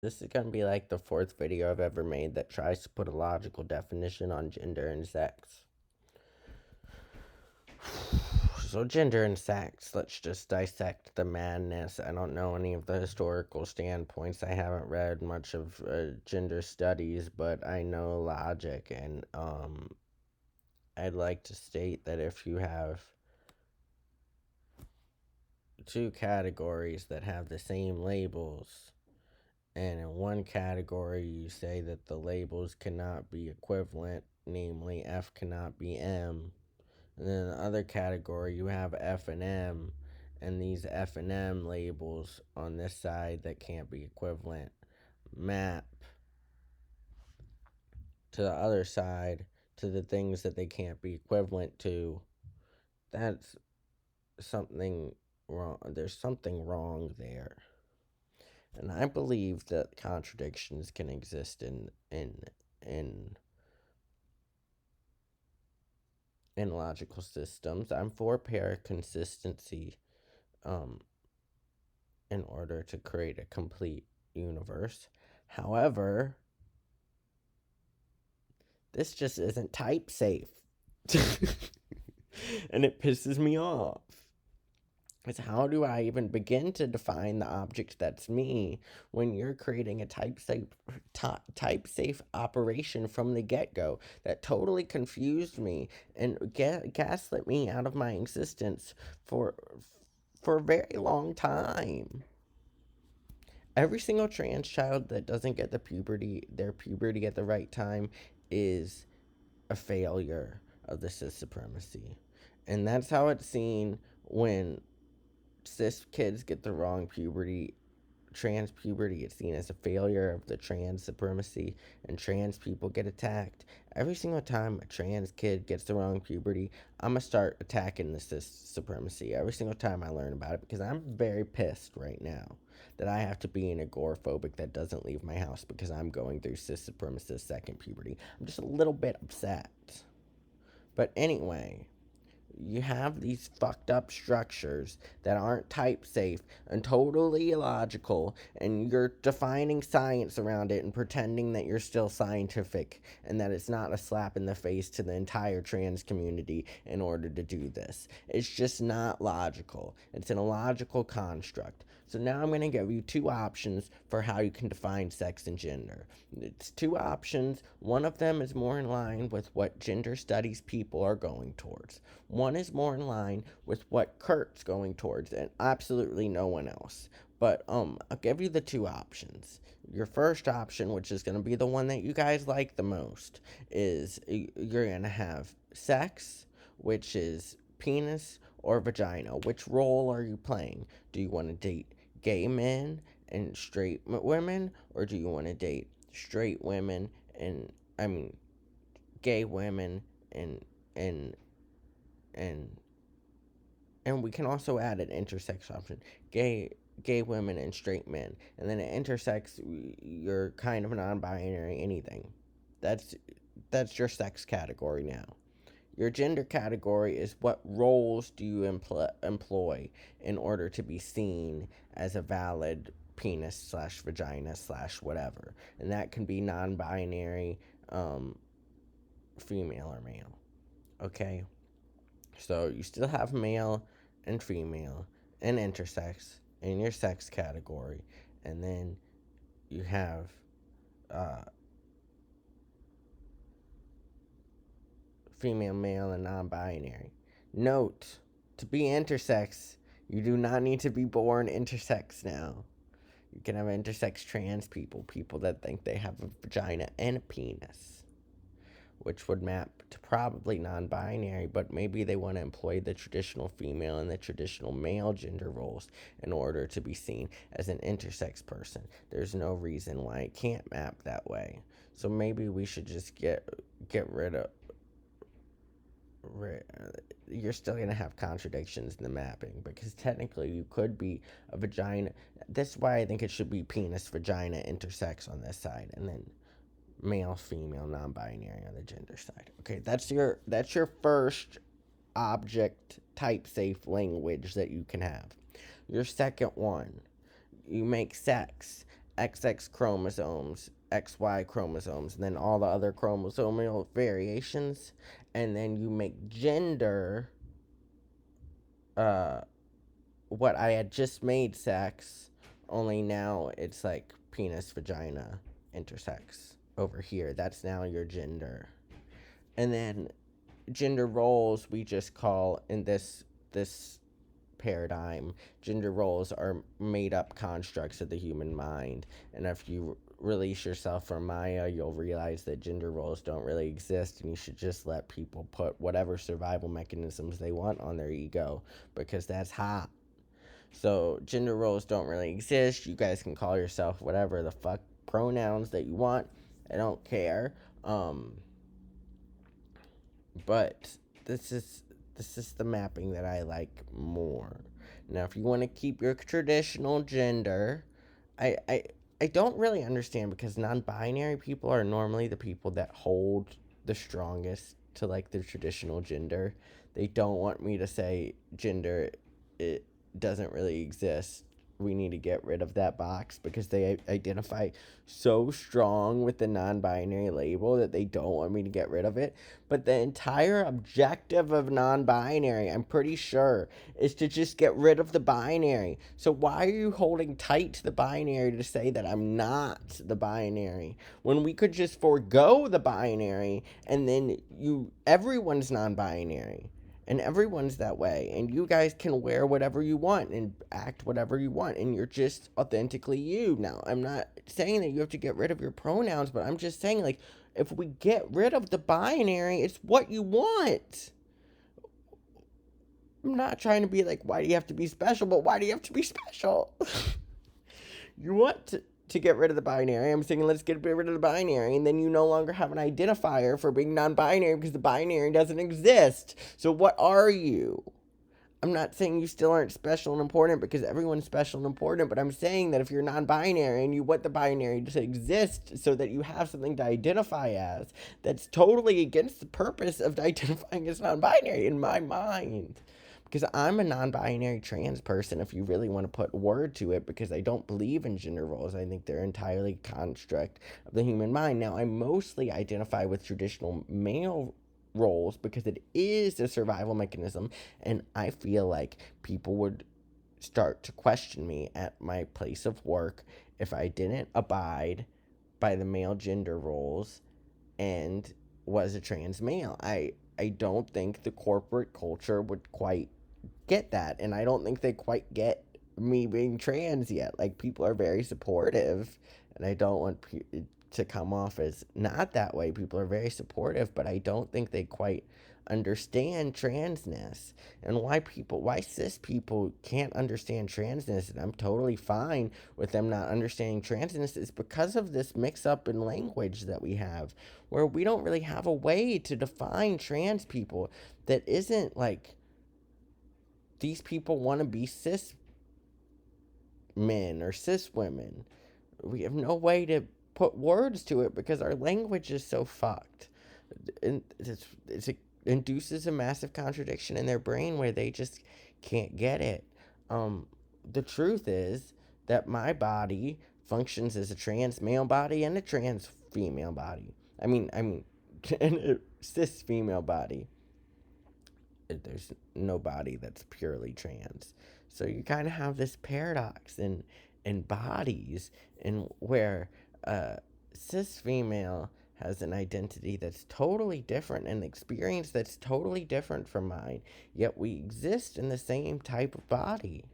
This is going to be like the fourth video I've ever made that tries to put a logical definition on gender and sex. So, gender and sex, let's just dissect the madness. I don't know any of the historical standpoints. I haven't read much of gender studies, but I know logic. And I'd like to state that if you have two categories that have the same labels, and in one category you say that the labels cannot be equivalent, namely F cannot be M, and then in the other category you have F and M, and these F and M labels on this side that can't be equivalent map to the other side to the things that they can't be equivalent to. That's something wrong. There's something wrong there. And I believe that contradictions can exist in in logical systems. I'm for pair consistency um, in order to create a complete universe. However, this just isn't type safe. And it pisses me off. Is how do I even begin to define the object that's me when you're creating a type safe operation from the get go that totally confused me and gaslit me out of my existence for for a very long time. Every single trans child that doesn't get their puberty at the right time is a failure of the cis supremacy. And that's how it's seen when cis kids get the wrong puberty. Trans puberty is seen as a failure of the trans supremacy, and trans people get attacked. Every single time a trans kid gets the wrong puberty, I'm gonna start attacking the cis supremacy every single time I learn about it, because I'm very pissed right now that I have to be an agoraphobic that doesn't leave my house because I'm going through cis supremacist second puberty. I'm just a little bit upset. But anyway, you have these fucked up structures that aren't type safe and totally illogical, and you're defining science around it and pretending that you're still scientific and that it's not a slap in the face to the entire trans community in order to do this. It's just not logical. It's an illogical construct. So now I'm going to give you two options for how you can define sex and gender. It's two options. One of them is more in line with what gender studies people are going towards. One is more in line with what Kurt's going towards, and absolutely no one else. But I'll give you the two options. Your first option, which is going to be the one that you guys like the most, is you're going to have sex, which is penis or vagina. Which role are you playing? Do you want to date gay men and straight women, or do you want to date straight women and I mean gay women and and and and we can also add an intersex option: gay women and straight men. And then an intersex, you're kind of non-binary, anything. That's that's your sex category now. Your gender category is what roles do you employ in order to be seen as a valid penis slash vagina slash whatever. And that can be non binary, female or male. Okay? So you still have male and female and intersex in your sex category. And then you have uh, female, male, and non binary. Note, to be intersex, you do not need to be born intersex now. You can have intersex trans people, people that think they have a vagina and a penis, which would map to probably non binary, but maybe they want to employ the traditional female and the traditional male gender roles in order to be seen as an intersex person. There's no reason why it can't map that way. So maybe we should just get rid of you're still going to have contradictions in the mapping, because technically you could be a vagina. That's why I think it should be penis, vagina, intersex on this side, and then male, female, non-binary on the gender side. Okay, that's your first object type safe language that you can have. Your second one, you make sex XX chromosomes, XY chromosomes, and then all the other chromosomal variations, and then you make gender uh what I had just made sex, only now it's like penis, vagina, intersex over here. That's now your gender. And then gender roles we just call in this paradigm, gender roles are made up constructs of the human mind. And if you release yourself from Maya, you'll realize that gender roles don't really exist, and you should just let people put whatever survival mechanisms they want on their ego, because that's hot. So gender roles don't really exist. You guys can call yourself whatever the fuck pronouns that you want. I don't care. But this is this is the mapping that I like more. Now, if you want to keep your traditional gender, I I I don't really understand, because non-binary people are normally the people that hold the strongest to like the traditional gender. They don't want me to say gender it doesn't really exist. We need to get rid of that box, because they identify so strong with the non-binary label that they don't want me to get rid of it. But the entire objective of non-binary, I'm pretty sure, is to just get rid of the binary. So why are you holding tight to the binary to say that I'm not the binary, when we could just forego the binary, and then everyone's non-binary, and everyone's that way, and you guys can wear whatever you want and act whatever you want, and you're just authentically you. Now, I'm not saying that you have to get rid of your pronouns, but I'm just saying, like, if we get rid of the binary, it's what you want. I'm not trying to be like, why do you have to be special? But why do you have to be special? You want to get rid of the binary. I'm saying, let's get rid of the binary, and then you no longer have an identifier for being non-binary, because the binary doesn't exist. So what are you? I'm not saying you still aren't special and important, because everyone's special and important, but I'm saying that if you're non-binary and you want the binary to exist so that you have something to identify as, that's totally against the purpose of identifying as non-binary in my mind. Because I'm a non-binary trans person, if you really want to put word to it, because I don't believe in gender roles. I think they're entirely construct of the human mind. Now, I mostly identify with traditional male roles because it is a survival mechanism, and I feel like people would start to question me at my place of work if I didn't abide by the male gender roles and was a trans male. I don't think the corporate culture would quite get that, and I don't think they quite get me being trans yet. Like, people are very supportive, and I don't want to come off as not that way. People are very supportive, but I don't think they quite understand transness, and why cis people can't understand transness, and I'm totally fine with them not understanding transness, is because of this mix up in language that we have, where we don't really have a way to define trans people that isn't like, these people want to be cis men or cis women. We have no way to put words to it because our language is so fucked. And it induces a massive contradiction in their brain where they just can't get it. The truth is that my body functions as a trans male body and a trans female body. I mean, and a cis female body. There's no body that's purely trans. So you kind of have this paradox in bodies, in where cis female has an identity that's totally different, an experience that's totally different from mine, yet we exist in the same type of body.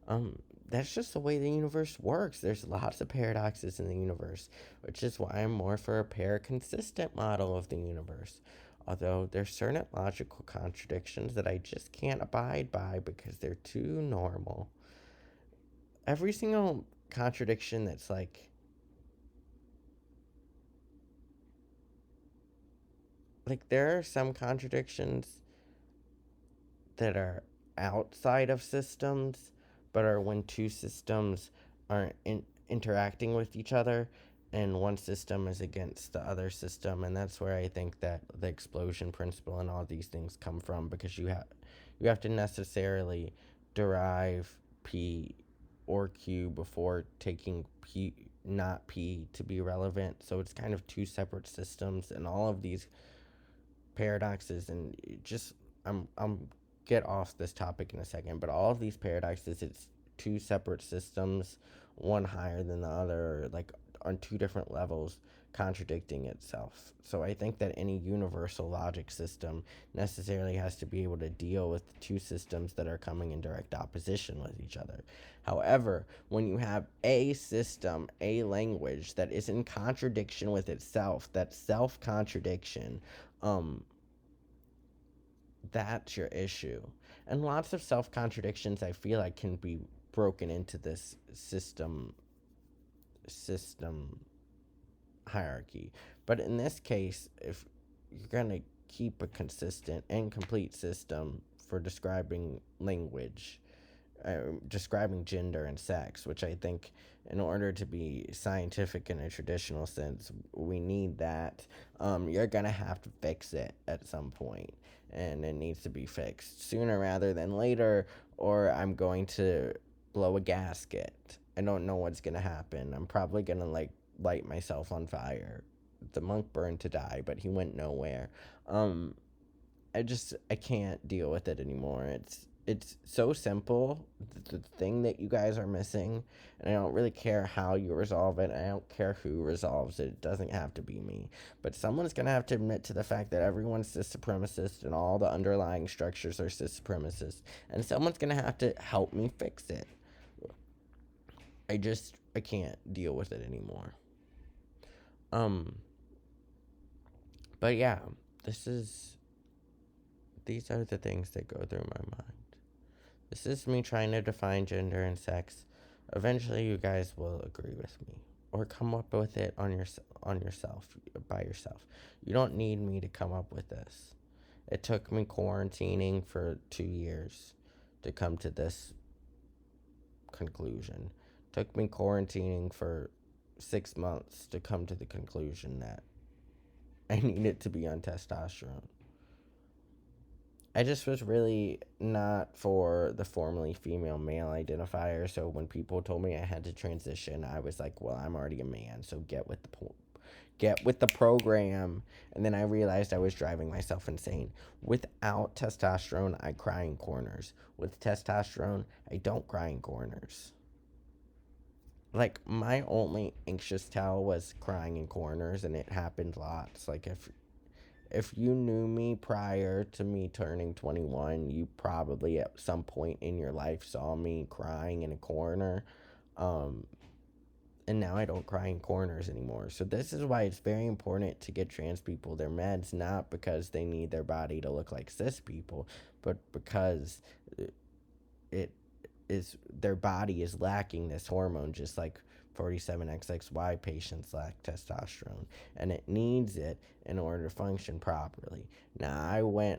Um, that's just the way the universe works. There's lots of paradoxes in the universe, which is why I'm more for a pair-consistent model of the universe. Although there's certain logical contradictions that I just can't abide by because they're too normal. Every single contradiction that's like there are some contradictions that are outside of systems, but are when two systems aren't interacting with each other, and one system is against the other system. And that's where I think that the explosion principle and all these things come from, because you have to necessarily derive P or Q before taking P not P to be relevant. So it's kind of two separate systems, and all of these paradoxes, and just I'm get off this topic in a second, but all of these paradoxes, it's two separate systems, one higher than the other, like on two different levels, contradicting itself. So I think that any universal logic system necessarily has to be able to deal with the two systems that are coming in direct opposition with each other. However, when you have a system, a language that is in contradiction with itself, that self contradiction, um, that's your issue. And lots of self contradictions I feel like can be broken into this system hierarchy. But in this case, if you're gonna keep a consistent and complete system for describing language, describing gender and sex, which I think, in order to be scientific in a traditional sense, we need that. You're gonna have to fix it at some point, and it needs to be fixed sooner rather than later, or I'm going to blow a gasket. I don't know what's gonna happen. I'm probably gonna like light myself on fire. The monk burned to die, but he went nowhere. Um, I can't deal with it anymore. It's so simple, the thing that you guys are missing, and I don't really care how you resolve it. I don't care who resolves it. It doesn't have to be me. But someone's going to have to admit to the fact that everyone's cis supremacist and all the underlying structures are cis supremacist. And someone's going to have to help me fix it. I can't deal with it anymore. Um, but yeah, this is these are the things that go through my mind. This is me trying to define gender and sex. Eventually, you guys will agree with me or come up with it on yourself, by yourself. You don't need me to come up with this. It took me quarantining for 2 years to come to this conclusion. It took me quarantining for 6 months to come to the conclusion that I needed to be on testosterone. I just was really not for the formerly female male identifier. So when people told me I had to transition, I was like, "Well, I'm already a man, so get with the program." And then I realized I was driving myself insane. Without testosterone, I cry in corners. With testosterone, I don't cry in corners. Like, my only anxious tell was crying in corners, and it happened lots. Like, if you knew me prior to me turning 21, you probably at some point in your life saw me crying in a corner. Um, and now I don't cry in corners anymore. So this is why it's very important to get trans people their meds, not because they need their body to look like cis people, but because it is their body is lacking this hormone, just like 47XXY patients lack testosterone, and it needs it in order to function properly. Now,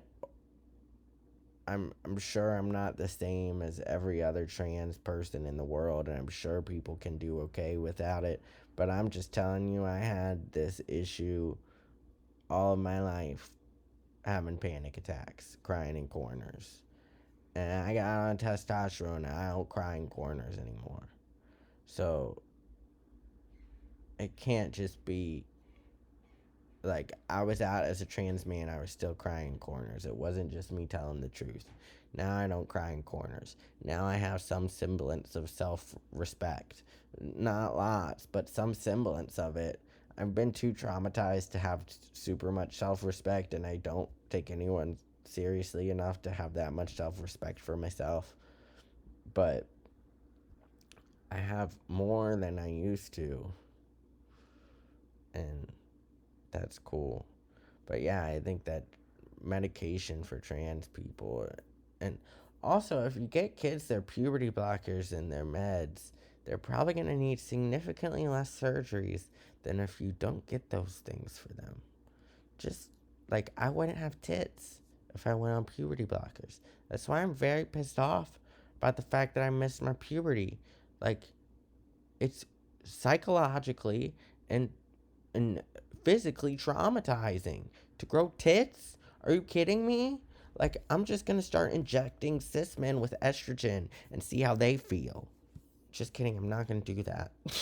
I'm sure I'm not the same as every other trans person in the world, and I'm sure people can do okay without it, but I'm just telling you, I had this issue all of my life, having panic attacks, crying in corners. And I got on testosterone, and I don't cry in corners anymore. So it can't just be like I was out as a trans man, I was still crying in corners. It wasn't just me telling the truth. Now I don't cry in corners. Now I have some semblance of self respect. Not lots, but some semblance of it. I've been too traumatized to have super much self respect, and I don't take anyone seriously enough to have that much self respect for myself. But I have more than I used to, and that's cool. But yeah, I think that medication for trans people, and also if you get kids their puberty blockers and their meds, they're probably going to need significantly less surgeries than if you don't get those things for them. Just like I wouldn't have tits if I went on puberty blockers. That's why I'm very pissed off about the fact that I missed my puberty. Like, it's psychologically and and physically traumatizing to grow tits. Are you kidding me? Like, I'm just gonna start injecting cis men with estrogen and see how they feel. Just kidding, I'm not gonna do that.